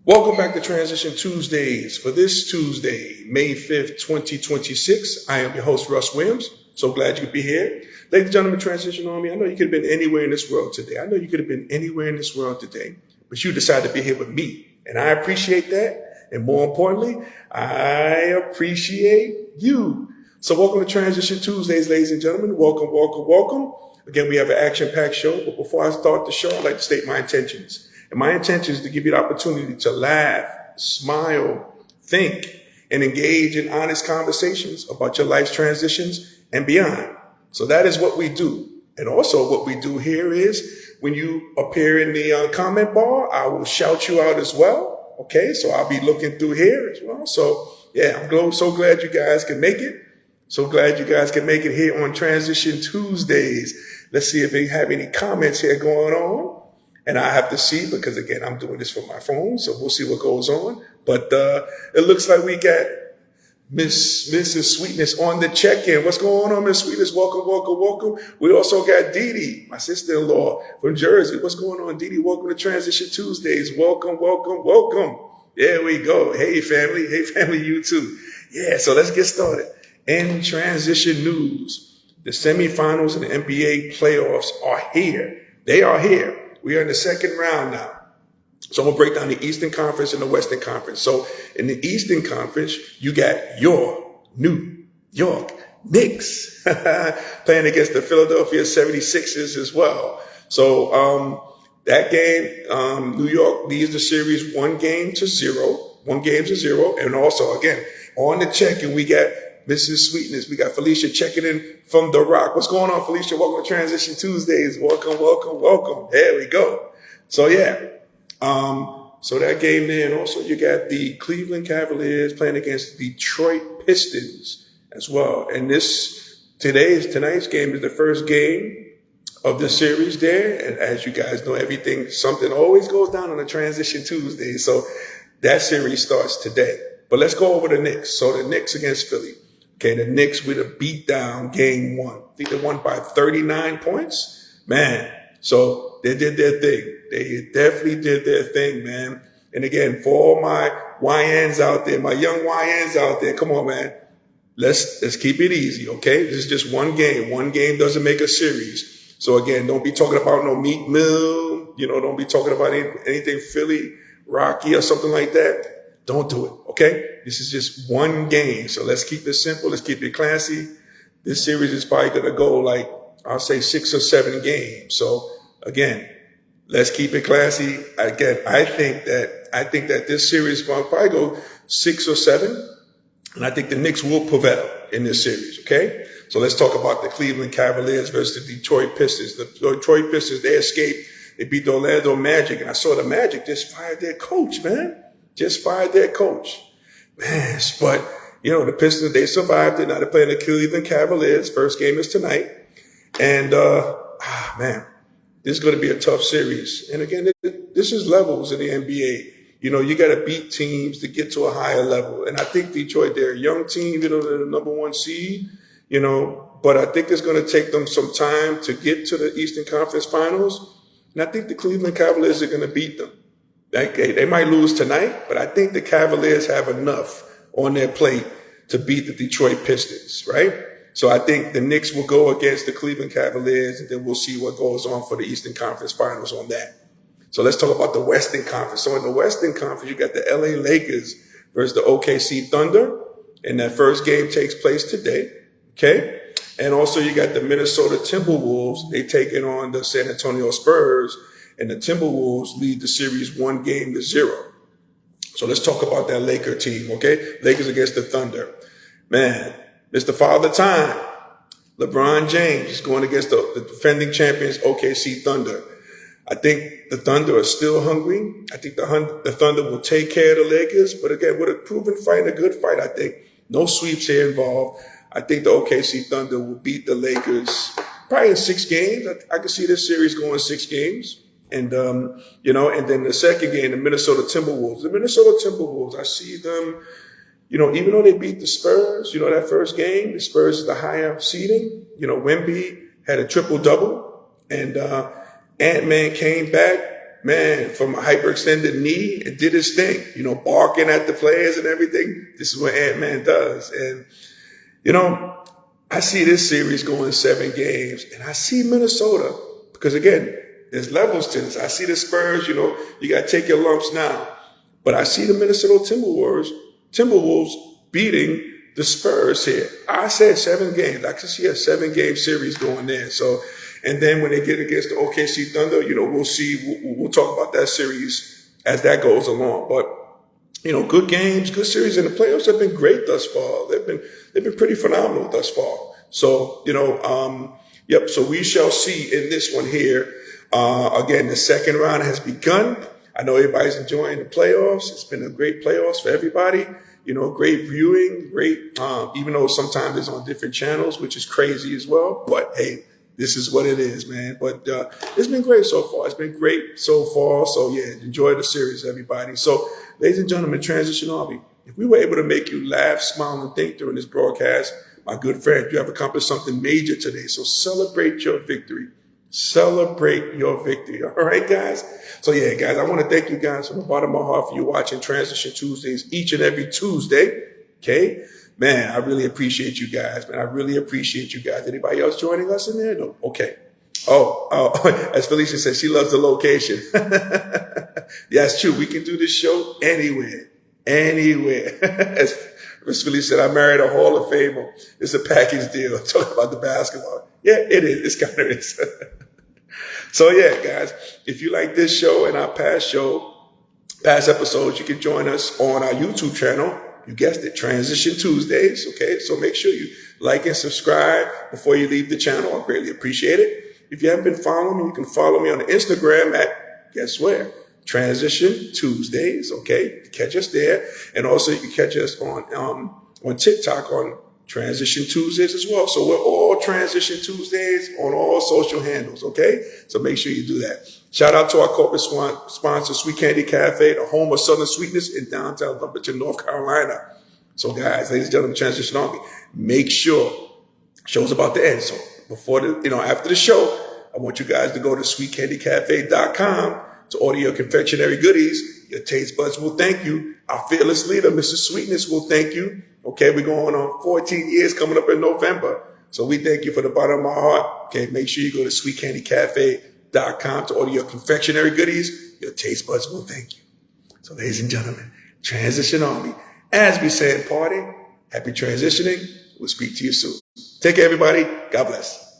Welcome back to Transition Tuesdays. For this Tuesday, May 5th, 2026, I am your host, Russ Williams. So glad you could be here. Ladies and gentlemen, Transition Army, I know you could have been anywhere in this world today. But you decided to be here with me. And I appreciate that. And more importantly, I appreciate you. So welcome to Transition Tuesdays, ladies and gentlemen. Welcome. Again, we have an action-packed show. But before I start the show, I'd like to state my intentions. And my intention is to give you the opportunity to laugh, smile, think, and engage in honest conversations about your life's transitions and beyond. So that is what we do. And also what we do here is when you appear in the comment bar, I will shout you out as well. Okay, so I'll be looking through here as well. So yeah, I'm so glad you guys can make it. So glad you guys can make it here on Transition Tuesdays. Let's see if they have any comments here going on. And I have to see because, again, I'm doing this from my phone, so we'll see what goes on. But it looks like we got Mrs. Sweetness on the check-in. What's going on, Miss Sweetness? Welcome. We also got Dee Dee, my sister-in-law from Jersey. What's going on, Dee Dee? Welcome to Transition Tuesdays. Welcome. There we go. Hey, family, you too. Yeah, so let's get started. In transition news, the semifinals and the NBA playoffs are here. They are here. We are in the second round now. So I'm going to break down the Eastern Conference and the Western Conference. So in the Eastern Conference, you got your New York Knicks playing against the Philadelphia 76ers as well. So that game, New York leads the series 1-0. And also, again, on the check-in, we got Mrs. Sweetness. We got Felicia checking in from The Rock. What's going on, Felicia? Welcome to Transition Tuesdays. Welcome. There we go. So, yeah. So that game there. And also you got the Cleveland Cavaliers playing against the Detroit Pistons as well. And tonight's game is the first game of the series there. And as you guys know, something always goes down on a Transition Tuesday. So that series starts today. But let's go over the Knicks. So the Knicks against Philly. Okay, the Knicks with a beat down game one. I think they won by 39 points. Man, so they did their thing. They definitely did their thing, man. And again, for all my YNs out there, my young YNs out there, come on, man. Let's keep it easy, okay? This is just one game. One game doesn't make a series. So again, don't be talking about no Meat Mill. Don't be talking about anything Philly, Rocky, or something like that. Don't do it, okay? This is just one game. So let's keep it simple. Let's keep it classy. This series is probably going to go like, I'll say 6 or 7 games. So again, let's keep it classy. Again, I think that this series will probably go 6 or 7. And I think the Knicks will prevail in this series, okay? So let's talk about the Cleveland Cavaliers versus the Detroit Pistons. The Detroit Pistons, they escaped. They beat the Orlando Magic. And I saw the Magic just fired their coach, man. Man, but, the Pistons, they survived it. Now they're playing the Cleveland Cavaliers. First game is tonight. And, man, this is going to be a tough series. And again, this is levels in the NBA. You got to beat teams to get to a higher level. And I think Detroit, they're a young team, they're the number 1 seed, but I think it's going to take them some time to get to the Eastern Conference Finals. And I think the Cleveland Cavaliers are going to beat them. They might lose tonight, but I think the Cavaliers have enough on their plate to beat the Detroit Pistons, right? So I think the Knicks will go against the Cleveland Cavaliers, and then we'll see what goes on for the Eastern Conference Finals on that. So let's talk about the Western Conference. So in the Western Conference, you got the LA Lakers versus the OKC Thunder, and that first game takes place today, okay? And also you got the Minnesota Timberwolves. They taking on the San Antonio Spurs. And the Timberwolves lead the series 1-0. So let's talk about that Laker team, okay? Lakers against the Thunder. Man, Mr. Father Time, LeBron James is going against the defending champions OKC Thunder. I think the Thunder are still hungry. I think the Thunder will take care of the Lakers. But again, with a proven fight, a good fight, I think. No sweeps here involved. I think the OKC Thunder will beat the Lakers probably in 6 games. I can see this series going 6 games. And, and then the second game, the Minnesota Timberwolves, I see them, even though they beat the Spurs, that first game, the Spurs is the higher seeding. Wemby had a triple-double, and Ant-Man came back man, from a hyperextended knee, it did its thing, you know, barking at the players and everything. This is what Ant-Man does. And, you know, I see this series going 7 games, and I see Minnesota, because again, there's levels to this. I see the Spurs, you know, you got to take your lumps now. But I see the Minnesota Timberwolves beating the Spurs here. I said 7 games. I can see a 7-game series going there. So, and then when they get against the OKC Thunder, you know, we'll see. We'll talk about that series as that goes along. But, you know, good games, good series, and the playoffs have been great thus far. They've been pretty phenomenal thus far. So, you know, yep. So we shall see in this one here. Again, the second round has begun. I know everybody's enjoying the playoffs. It's been a great playoffs for everybody. You know, great viewing, great, even though sometimes it's on different channels, which is crazy as well. But hey, this is what it is, man. But it's been great so far. It's been great so far. So yeah, enjoy the series, everybody. So, ladies and gentlemen, Transition Army, if we were able to make you laugh, smile, and think during this broadcast, my good friend, you have accomplished something major today. So celebrate your victory. Celebrate your victory. All right, guys? So yeah, guys, I want to thank you guys from the bottom of my heart for you watching Transition Tuesdays each and every Tuesday. Okay? Man, I really appreciate you guys, man. I really appreciate you guys. Anybody else joining us in there? No? Okay. Oh, as Felicia said, she loves the location. Yeah, it's true. We can do this show anywhere. As Felicia said, I married a Hall of Famer. It's a package deal. Talking about the basketball. Yeah, it is. It's kind of is. So yeah, guys, if you like this show and our past episodes, you can join us on our YouTube channel. You guessed it, Transition Tuesdays. Okay, so make sure you like and subscribe before you leave the channel. I greatly appreciate it. If you haven't been following me, you can follow me on Instagram at, guess where? Transition Tuesdays. Okay, catch us there, and also you can catch us on TikTok on Transition Tuesdays as well. So we're all Transition Tuesdays on all social handles, okay? So make sure you do that. Shout out to our corporate sponsor, Sweet Candy Cafe, the home of Southern Sweetness in downtown Lumberton, North Carolina. So guys, ladies and gentlemen, Transition Army, make sure, show's about to end. So after the show, I want you guys to go to sweetcandycafe.com to order your confectionery goodies. Your taste buds will thank you. Our fearless leader, Mrs. Sweetness, will thank you. Okay, we're going on 14 years coming up in November. So we thank you for the bottom of my heart. Okay, make sure you go to sweetcandycafe.com to order your confectionery goodies. Your taste buds will thank you. So ladies and gentlemen, Transition Army, as we say in party, happy transitioning. We'll speak to you soon. Take care, everybody. God bless.